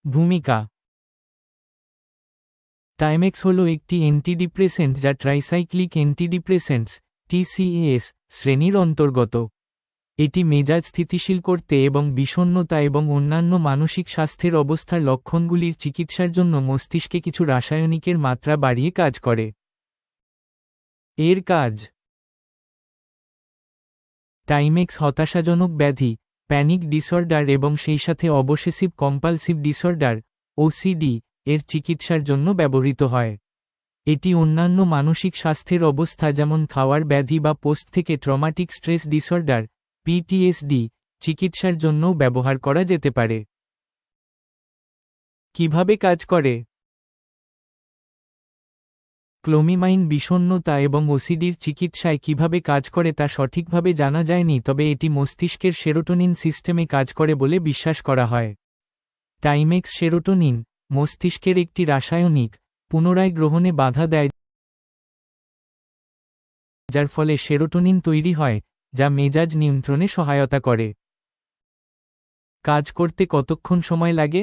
ভূমিকা। টাইমেক্স হলো একটি অ্যান্টিডিপ্রেসেন্ট যা ট্রাইসাইক্লিক অ্যান্টিডিপ্রেসেন্টস TCAS শ্রেণীর অন্তর্গত। এটি মেজাজ স্থিতিশীল করতে এবং বিষণ্ণতা এবং অন্যান্য মানসিক স্বাস্থ্যের অবস্থার লক্ষণগুলির চিকিৎসার জন্য মস্তিষ্কে কিছু রাসায়নিকের মাত্রা বাড়িয়ে কাজ করে। এর কাজ: টাইমেক্স হতাশাজনক ব্যাধি, প্যানিক ডিসঅর্ডার এবং সেই সাথে অবসেসিভ কম্পালসিভ ডিসঅর্ডার OCD এর চিকিৎসার জন্য ব্যবহৃত হয়। এটি অন্যান্য মানসিক স্বাস্থ্যের অবস্থা যেমন খাওয়ার ব্যাধি বা পোস্ট থেকে ট্রমাটিক স্ট্রেস ডিসঅর্ডার PTSD চিকিৎসার জন্যও ব্যবহার করা যেতে পারে। কিভাবে কাজ করে? ক্লোমিমাইন বিষণ্ণতা এবং OCDর চিকিৎসায় কিভাবে কাজ করে তা সঠিকভাবে জানা যায়নি, তবে এটি মস্তিষ্কের সেরোটোনিন সিস্টেমে কাজ করে বলে বিশ্বাস করা হয়। টাইমেক্স সেরোটোনিন, মস্তিষ্কের একটি রাসায়নিক, পুনরায় গ্রহণে বাধা দেয়, যার ফলে সেরোটোনিন তৈরি হয়, যা মেজাজ নিয়ন্ত্রণে সহায়তা করে। কাজ করতে কতক্ষণ সময় লাগে?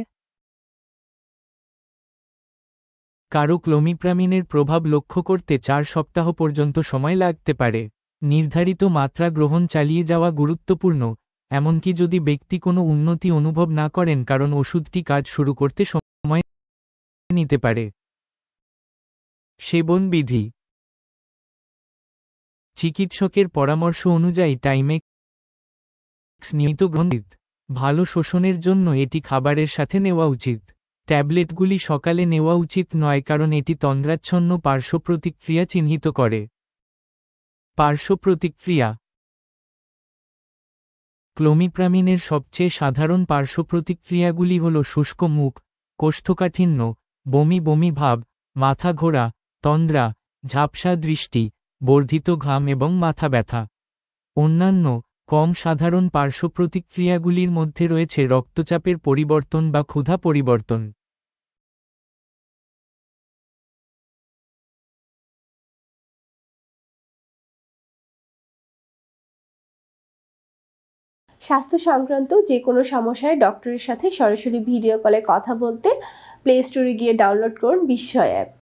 কারো ক্লোমিপ্রামিনের প্রভাব লক্ষ্য করতে 4 সপ্তাহ পর্যন্ত সময় লাগতে পারে। নির্ধারিত মাত্রা গ্রহণ চালিয়ে যাওয়া গুরুত্বপূর্ণ, এমনকি যদি ব্যক্তি কোনো উন্নতি অনুভব না করেন, কারণ ওষুধটি কাজ শুরু করতে সময় নিতে পারে। সেবন বিধি: চিকিৎসকের পরামর্শ অনুযায়ী টাইমেক্স নিয়মিত গ্রহণ। ভালো শোষণের জন্য এটি খাবারের সাথে নেওয়া উচিত। ট্যাবলেটগুলি সকালে নেওয়া উচিত নয়, কারণ এটি তন্দ্রাচ্ছন্ন পার্শ্বপ্রতিক্রিয়া চিহ্নিত করে। পার্শ্বপ্রতিক্রিয়া: ক্লোমিপ্রামিনের সবচেয়ে সাধারণ পার্শ্বপ্রতিক্রিয়াগুলি হল শুষ্ক মুখ, কোষ্ঠকাঠিন্য, বমি বমি ভাব, মাথা ঘোরা, তন্দ্রা, ঝাপসা দৃষ্টি, বর্ধিত ঘাম এবং মাথা ব্যথা। অন্যান্য, কম সাধারণ পার্শ্বপ্রতিক্রিয়াগুলির মধ্যে রয়েছে রক্তচাপের পরিবর্তন বা ক্ষুধা পরিবর্তন। স্বাস্থ্য সংক্রান্ত যে কোনো সমস্যায় ডক্টরের সাথে সরাসরি ভিডিও কলে কথা বলতে প্লে স্টোরে গিয়ে ডাউনলোড করুন বিস্ময় অ্যাপ।